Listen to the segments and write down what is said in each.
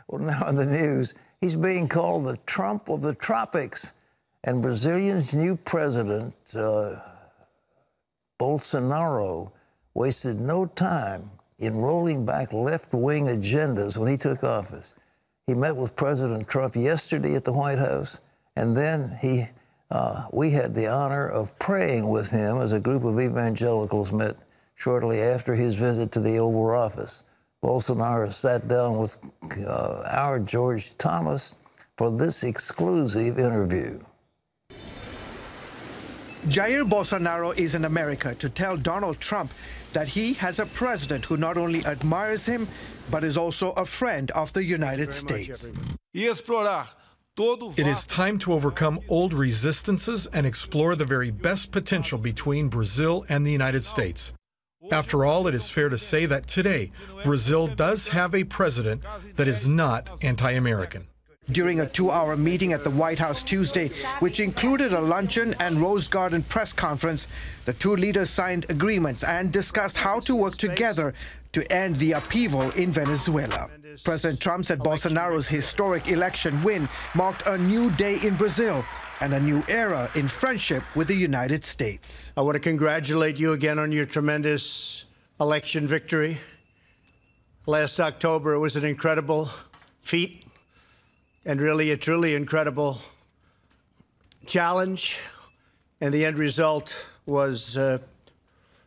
Well, now in the news, he's being called the Trump of the tropics. And Brazilian's new president, Bolsonaro, wasted no time in rolling back left-wing agendas when he took office. He met with President Trump yesterday at the White House, and then we had the honor of praying with him as a group of evangelicals met shortly after his visit to the Oval Office. Bolsonaro sat down with our George Thomas for this exclusive interview. Jair Bolsonaro is in America to tell Donald Trump that he has a president who not only admires him, but is also a friend of the United States. It is time to overcome old resistances and explore the very best potential between Brazil and the United States. After all, it is fair to say that today, Brazil does have a president that is not anti-American. During a 2-hour meeting at the White House Tuesday, which included a luncheon and Rose Garden press conference, the two leaders signed agreements and discussed how to work together to end the upheaval in Venezuela. President Trump said Bolsonaro's historic election win marked a new day in Brazil and a new era in friendship with the United States. I want to congratulate you again on your tremendous election victory. Last October, it was an incredible feat and really a truly incredible challenge. And the end result was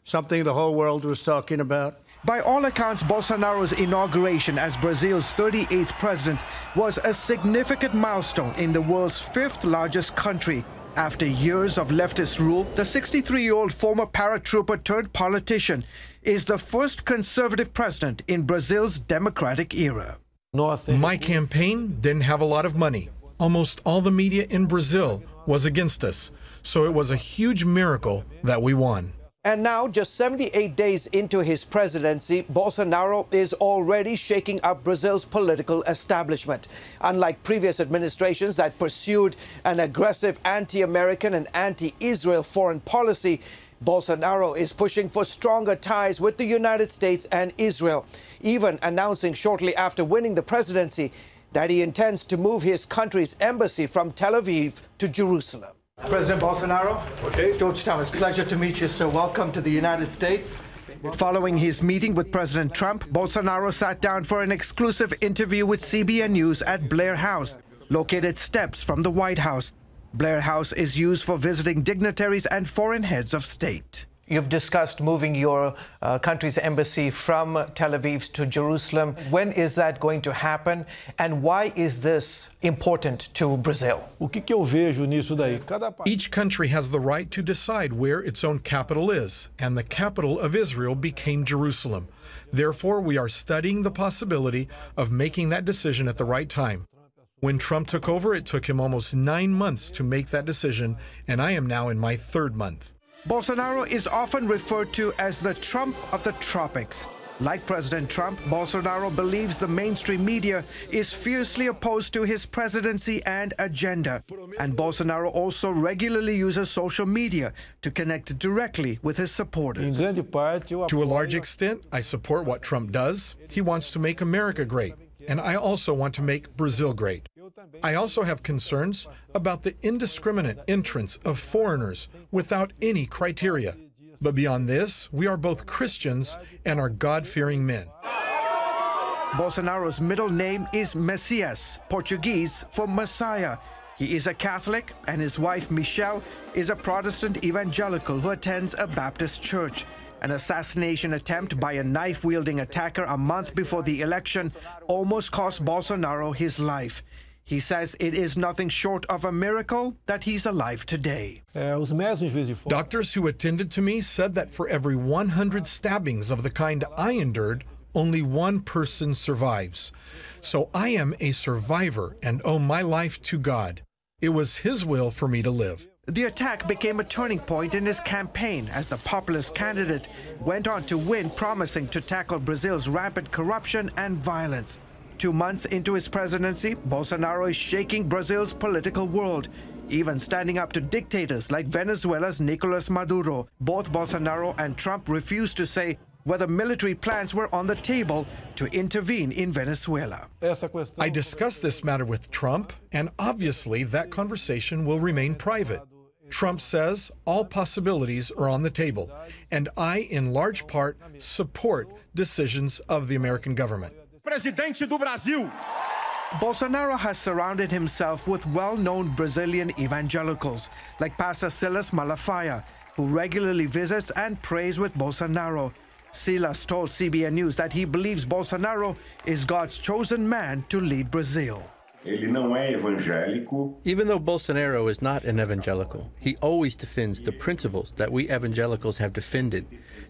something the whole world was talking about. By all accounts, Bolsonaro's inauguration as Brazil's 38th president was a significant milestone in the world's 5th largest country. After years of leftist rule, the 63-year-old former paratrooper turned politician is the first conservative president in Brazil's democratic era. My campaign didn't have a lot of money. Almost all the media in Brazil was against us, so it was a huge miracle that we won. And now, just 78 days into his presidency, Bolsonaro is already shaking up Brazil's political establishment. Unlike previous administrations that pursued an aggressive anti-American and anti-Israel foreign policy, Bolsonaro is pushing for stronger ties with the United States and Israel, even announcing shortly after winning the presidency that he intends to move his country's embassy from Tel Aviv to Jerusalem. President Bolsonaro, George Thomas, pleasure to meet you, sir. Welcome to the United States. Following his meeting with President Trump, Bolsonaro sat down for an exclusive interview with CBN News at Blair House, located steps from the White House. Blair House is used for visiting dignitaries and foreign heads of state. You've discussed moving your country's embassy from Tel Aviv to Jerusalem. When is that going to happen? And why is this important to Brazil? Each country has the right to decide where its own capital is, and the capital of Israel became Jerusalem. Therefore, we are studying the possibility of making that decision at the right time. When Trump took over, it took him almost 9 months to make that decision, and I am now in my 3rd month. Bolsonaro is often referred to as the Trump of the tropics. Like President Trump, Bolsonaro believes the mainstream media is fiercely opposed to his presidency and agenda. And Bolsonaro also regularly uses social media to connect directly with his supporters. To a large extent, I support what Trump does. He wants to make America great. And I also want to make Brazil great. I also have concerns about the indiscriminate entrance of foreigners without any criteria. But beyond this, we are both Christians and are God-fearing men. Bolsonaro's middle name is Messias, Portuguese for Messiah. He is a Catholic, and his wife, Michelle, is a Protestant evangelical who attends a Baptist church. An assassination attempt by a knife-wielding attacker a month before the election almost cost Bolsonaro his life. He says it is nothing short of a miracle that he's alive today. Doctors who attended to me said that for every 100 stabbings of the kind I endured, only one person survives. So I am a survivor and owe my life to God. It was His will for me to live. The attack became a turning point in his campaign as the populist candidate went on to win, promising to tackle Brazil's rampant corruption and violence. 2 months into his presidency, Bolsonaro is shaking Brazil's political world, even standing up to dictators like Venezuela's Nicolas Maduro. Both Bolsonaro and Trump refuse to say whether military plans were on the table to intervene in Venezuela. I discussed this matter with Trump, and obviously that conversation will remain private. Trump says all possibilities are on the table, and I, in large part, support decisions of the American government. Presidente do Brasil. Bolsonaro has surrounded himself with well-known Brazilian evangelicals like Pastor Silas Malafaia, who regularly visits and prays with Bolsonaro. Silas told CBN News that he believes Bolsonaro is God's chosen man to lead Brazil. Ele não é evangélico. Even though Bolsonaro is not an evangelical, he always defends the principles that we evangelicals have defended.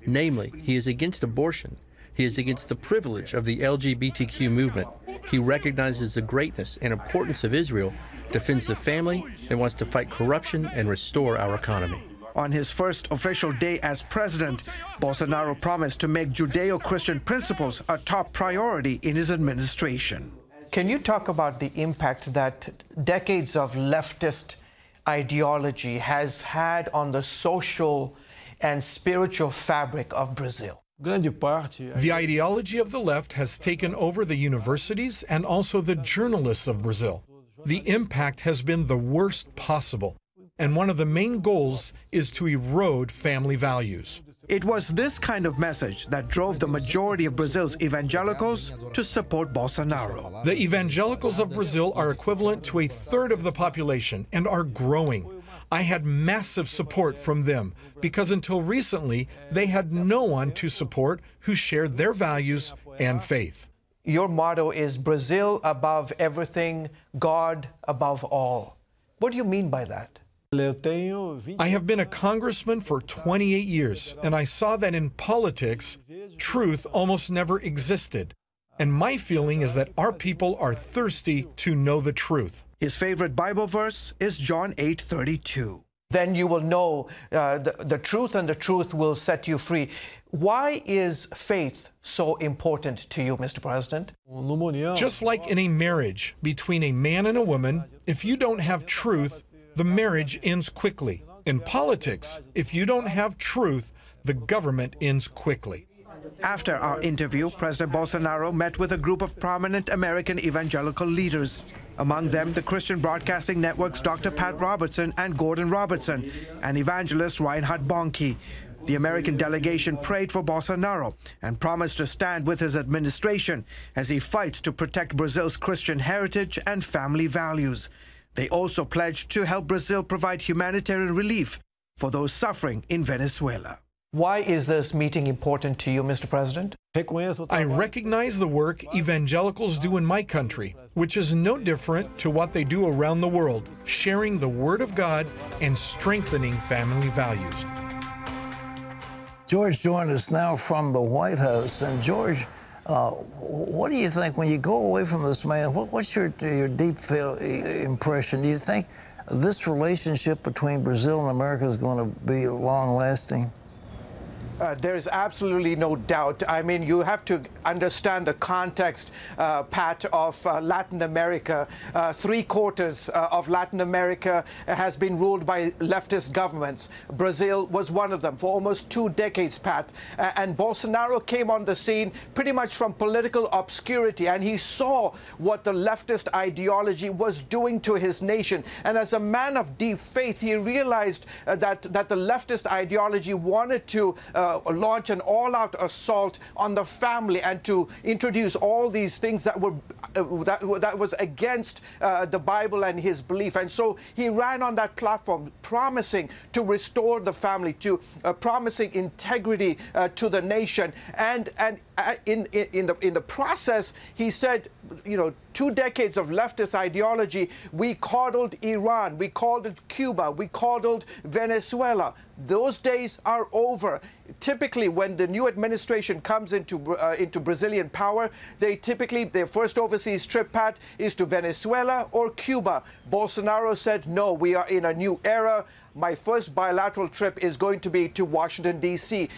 Namely, he is against abortion. He is against the privilege of the LGBTQ movement. He recognizes the greatness and importance of Israel, defends the family, and wants to fight corruption and restore our economy. On his first official day as president, Bolsonaro promised to make Judeo-Christian principles a top priority in his administration. Can you talk about the impact that decades of leftist ideology has had on the social and spiritual fabric of Brazil? The ideology of the left has taken over the universities and also the journalists of Brazil. The impact has been the worst possible, and one of the main goals is to erode family values. It was this kind of message that drove the majority of Brazil's evangelicals to support Bolsonaro. The evangelicals of Brazil are equivalent to a third of the population and are growing. I had massive support from them because until recently, they had no one to support who shared their values and faith. Your motto is Brazil above everything, God above all. What do you mean by that? I have been a congressman for 28 years, and I saw that in politics, truth almost never existed. And my feeling is that our people are thirsty to know the truth. His favorite Bible verse is John 8:32. Then you will know the truth, and the truth will set you free. Why is faith so important to you, Mr. President? Just like in a marriage between a man and a woman, if you don't have truth, the marriage ends quickly. In politics, if you don't have truth, the government ends quickly. After our interview, President Bolsonaro met with a group of prominent American evangelical leaders. Among them, the Christian Broadcasting Network's Dr. Pat Robertson and Gordon Robertson, and evangelist Reinhard Bonnke. The American delegation prayed for Bolsonaro and promised to stand with his administration as he fights to protect Brazil's Christian heritage and family values. They also pledged to help Brazil provide humanitarian relief for those suffering in Venezuela. Why is this meeting important to you, Mr. President? I recognize the work evangelicals do in my country, which is no different to what they do around the world, sharing the Word of God and strengthening family values. George joined us now from the White House. And George, what do you think when you go away from this man? What's your deep impression? Do you think this relationship between Brazil and America is going to be long-lasting? There is absolutely no doubt. I mean, you have to understand the context, Pat, of Latin America. Three-quarters of Latin America has been ruled by leftist governments. Brazil was one of them for almost 2 decades, Pat. And Bolsonaro came on the scene pretty much from political obscurity, and he saw what the leftist ideology was doing to his nation. And as a man of deep faith, he realized that the leftist ideology wanted to launch an all-out assault on the family and to introduce all these things that were that was against the Bible and his belief. And so he ran on that platform, promising to restore the family, to promising integrity to the nation. And in the process, he said, you know, 2 decades of leftist ideology, we coddled Iran, we coddled Cuba, we coddled Venezuela. Those days are over. Typically, when the new administration comes into Brazilian power, their first overseas trip, Pat, is to Venezuela or Cuba. Bolsonaro said, no, we are in a new era. My first bilateral trip is going to be to Washington, D.C.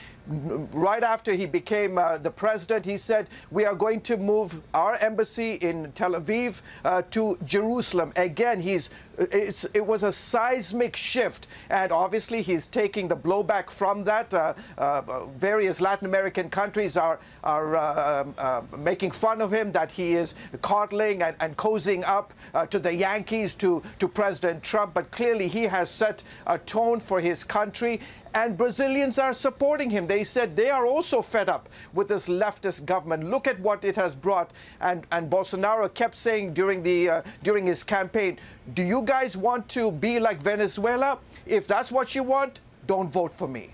right after he became the president, he said, we are going to move our embassy in Tel Aviv to Jerusalem. Again, it was a seismic shift, and obviously he's taking the blowback from that. Various Latin American countries are making fun of him, that he is coddling and cozying up to the Yankees, to President Trump, but clearly he has set a tone for his country, and Brazilians are supporting him. They said they are also fed up with this leftist government. Look at what it has brought. And Bolsonaro kept saying during his campaign, do you guys want to be like Venezuela? If that's what you want, don't vote for me.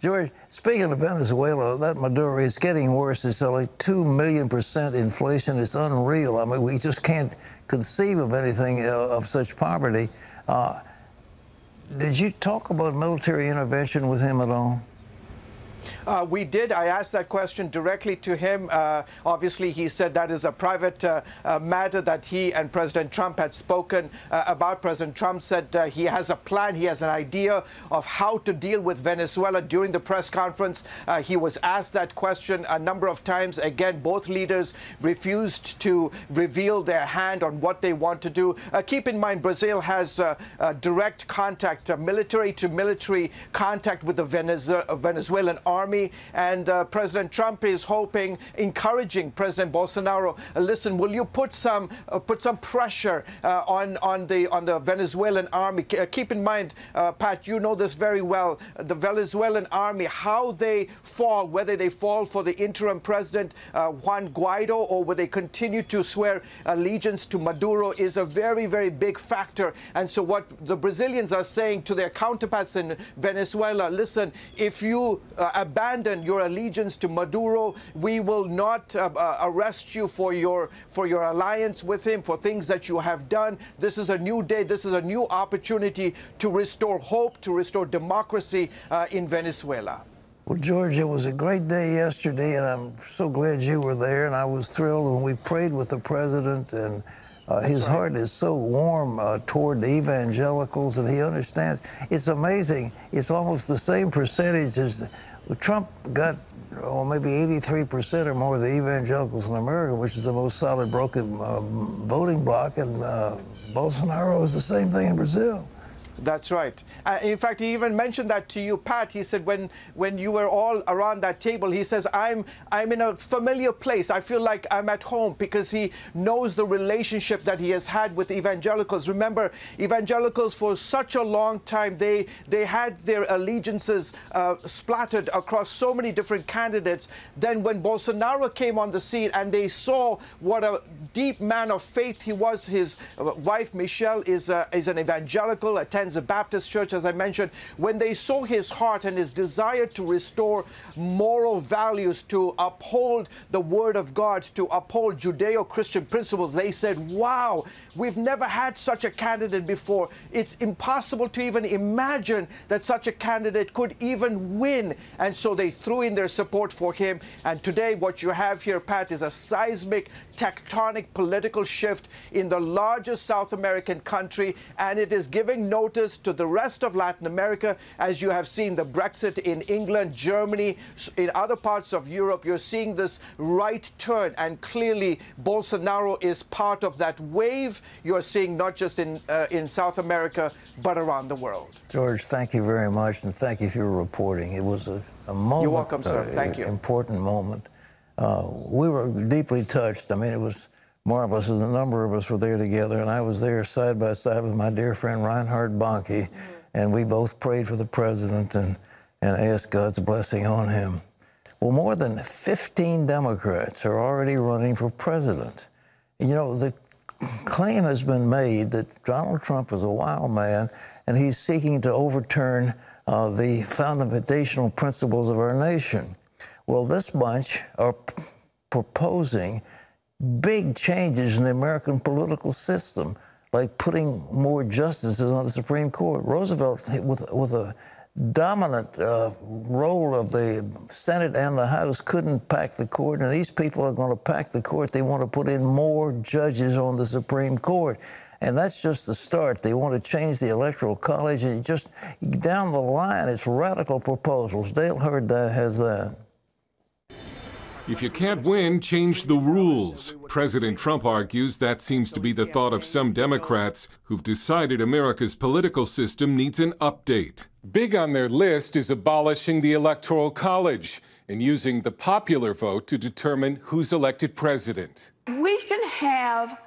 George, speaking of Venezuela, that Maduro is getting worse. It's like 2 million% inflation. It's unreal. I mean, we just can't conceive of anything of such poverty. Did you talk about military intervention with him at all? We did. I asked that question directly to him. Obviously, he said that is a private matter that he and President Trump had spoken about. President Trump said he has a plan, he has an idea of how to deal with Venezuela. During the press conference, he was asked that question a number of times. Again, both leaders refused to reveal their hand on what they want to do. Keep in mind, Brazil has direct contact, military-to-military contact with the Venezuelan army, and President Trump is encouraging President Bolsonaro, listen, will you put some pressure on the Venezuelan army? Keep in mind, Pat, you know this very well, the Venezuelan army, how they fall, whether they fall for the interim president, Juan Guaido, or whether they continue to swear allegiance to Maduro is a very, very big factor. And so what the Brazilians are saying to their counterparts in Venezuela, listen, if you abandon your allegiance to Maduro, we will not arrest you for your alliance with him, for things that you have done. This is a new day. This is a new opportunity to restore hope, to restore democracy in Venezuela. Well, George, it was a great day yesterday, and I'm so glad you were there, and I was thrilled when we prayed with the president, and his heart is so warm toward the evangelicals, and he understands. It's amazing. It's almost the same percentage as Trump got, maybe 83% or more of the evangelicals in America, which is the most solid broken voting bloc, and Bolsonaro is the same thing in Brazil. That's right. In fact, he even mentioned that to you, Pat. He said when you were all around that table, he says, I'm in a familiar place. I feel like I'm at home, because he knows the relationship that he has had with evangelicals. Remember, evangelicals for such a long time, they had their allegiances splattered across so many different candidates. Then when Bolsonaro came on the scene and they saw what a deep man of faith he was, his wife, Michelle, is an evangelical, attends a Baptist church, as I mentioned. When they saw his heart and his desire to restore moral values, to uphold the Word of God, to uphold Judeo-Christian principles, they said, wow, we've never had such a candidate before. It's impossible to even imagine that such a candidate could even win. And so they threw in their support for him. And today what you have here, Pat, is a seismic, tectonic political shift in the largest South American country, and it is giving notice to the rest of Latin America. As you have seen the Brexit in England, Germany, in other parts of Europe, you're seeing this right turn, and clearly Bolsonaro is part of that wave you're seeing not just in South America, but around the world. George, thank you very much, and thank you for your reporting. It was a moment. You're welcome, sir. Thank you. Important moment. We were deeply touched. I mean, it was marvelous. A number of us were there together, and I was there side by side with my dear friend Reinhard Bonnke, and we both prayed for the president and asked God's blessing on him. Well, more than 15 Democrats are already running for president. And, you know, the claim has been made that Donald Trump is a wild man, and he's seeking to overturn the foundational principles of our nation. Well, this bunch are proposing big changes in the American political system, like putting more justices on the Supreme Court. Roosevelt, with a dominant role of the Senate and the House, couldn't pack the court, and these people are going to pack the court. They want to put in more judges on the Supreme Court. And that's just the start. They want to change the Electoral College, and just down the line, it's radical proposals. Dale Hurd has that. If you can't win, change the rules. President Trump argues that seems to be the thought of some Democrats who've decided America's political system needs an update. Big on their list is abolishing the Electoral College and using the popular vote to determine who's elected president. We can have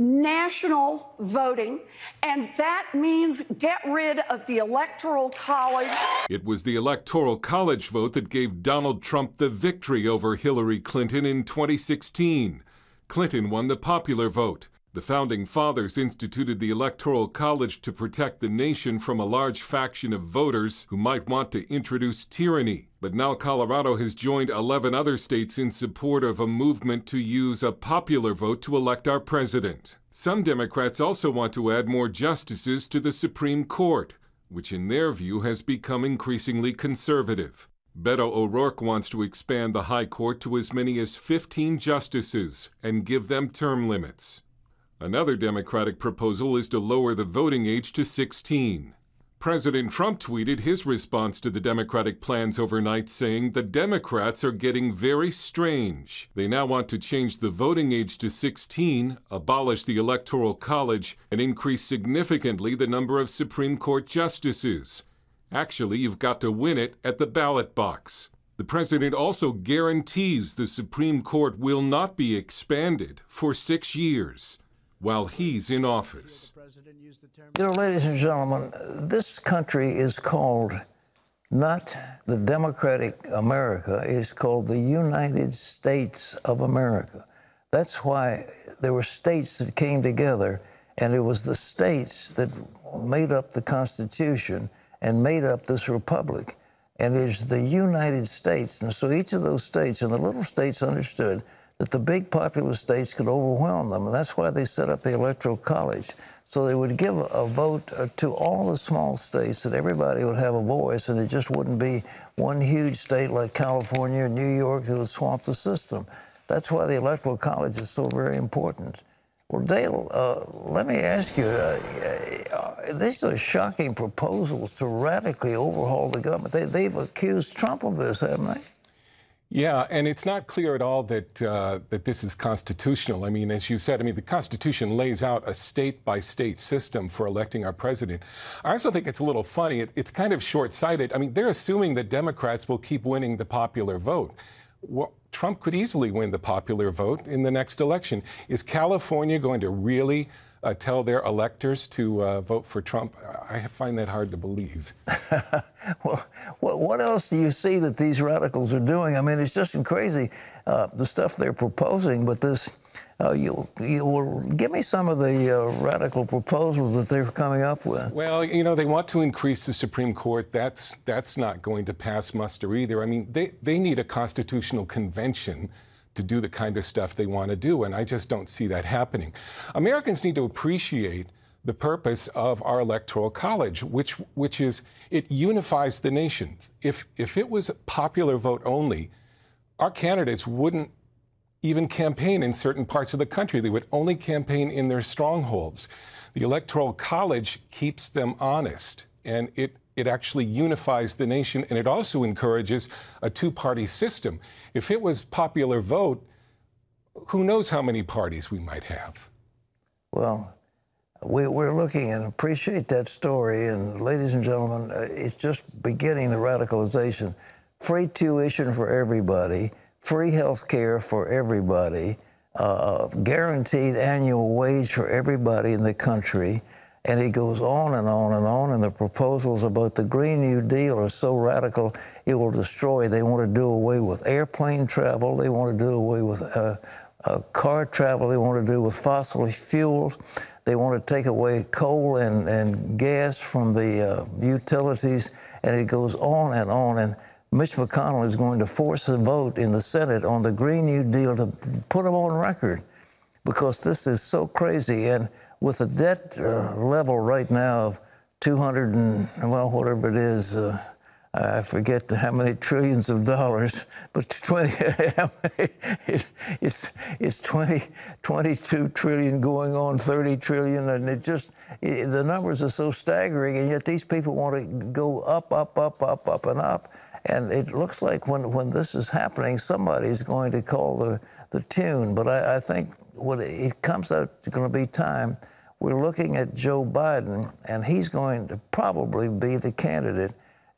national voting, and that means get rid of the Electoral College. It was the Electoral College vote that gave Donald Trump the victory over Hillary Clinton in 2016. Clinton won the popular vote. The Founding Fathers instituted the Electoral College to protect the nation from a large faction of voters who might want to introduce tyranny. But now Colorado has joined 11 other states in support of a movement to use a popular vote to elect our president. Some Democrats also want to add more justices to the Supreme Court, which in their view has become increasingly conservative. Beto O'Rourke wants to expand the High Court to as many as 15 justices and give them term limits. Another Democratic proposal is to lower the voting age to 16. President Trump tweeted his response to the Democratic plans overnight, saying the Democrats are getting very strange. They now want to change the voting age to 16, abolish the Electoral College, and increase significantly the number of Supreme Court justices. Actually, you've got to win it at the ballot box. The president also guarantees the Supreme Court will not be expanded for 6 years while he's in office. You know, ladies and gentlemen, this country is called not the Democratic America, it's called the United States of America. That's why there were states that came together, and it was the states that made up the Constitution and made up this republic. And it's the United States. And so each of those states, and the little states understood that the big populous states could overwhelm them. And that's why they set up the Electoral College. So they would give a vote to all the small states, that everybody would have a voice, and it just wouldn't be one huge state like California or New York that would swamp the system. That's why the Electoral College is so very important. Well, Dale, let me ask you, these are shocking proposals to radically overhaul the government. They've accused Trump of this, haven't they? Yeah, and it's not clear at all that that this is constitutional. I mean, as you said, the Constitution lays out a state-by-state system for electing our president. I also think it's a little funny. It's kind of short-sighted. I mean, they're assuming that Democrats will keep winning the popular vote. Well, Trump could easily win the popular vote in the next election. Is California going to really tell their electors to vote for Trump? I find that hard to believe. Well, what else do you see that these radicals are doing? I mean, it's just crazy, the stuff they're proposing, but this, you will give me some of the radical proposals that they're coming up with. Well, you know, they want to increase the Supreme Court. That's not going to pass muster either. I mean, they need a constitutional convention to do the kind of stuff they want to do, and I just don't see that happening. Americans need to appreciate the purpose of our Electoral College, which is it unifies the nation. If it was a popular vote only, our candidates wouldn't even campaign in certain parts of the country. They would only campaign in their strongholds. The Electoral College keeps them honest, and it actually unifies the nation, and it also encourages a two-party system. If it was popular vote, who knows how many parties we might have? Well, we're looking and appreciate that story, and ladies and gentlemen, it's just beginning the radicalization. Free tuition for everybody, free health care for everybody, guaranteed annual wage for everybody in the country. And it goes on and on and on, and the proposals about the Green New Deal are so radical, it will destroy. They want to do away with airplane travel. They want to do away with car travel. They want to do with fossil fuels. They want to take away coal and gas from the utilities, and it goes on and on. And Mitch McConnell is going to force a vote in the Senate on the Green New Deal to put them on record, because this is so crazy. And with the debt level right now of 200 and, well, whatever it is, I forget how many trillions of dollars, but it's 22 trillion going on 30 trillion, and the numbers are so staggering, and yet these people want to go up, up, up, up, up, and up. And it looks like when this is happening, somebody's going to call the tune. But I think when it comes out, it's going to be time. We're looking at Joe Biden, and he's going to probably be the candidate.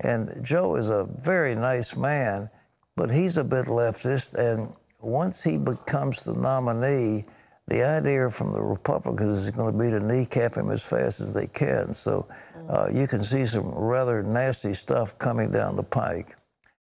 And Joe is a very nice man, but he's a bit leftist. And once he becomes the nominee, the idea from the Republicans is going to be to kneecap him as fast as they can. So you can see some rather nasty stuff coming down the pike.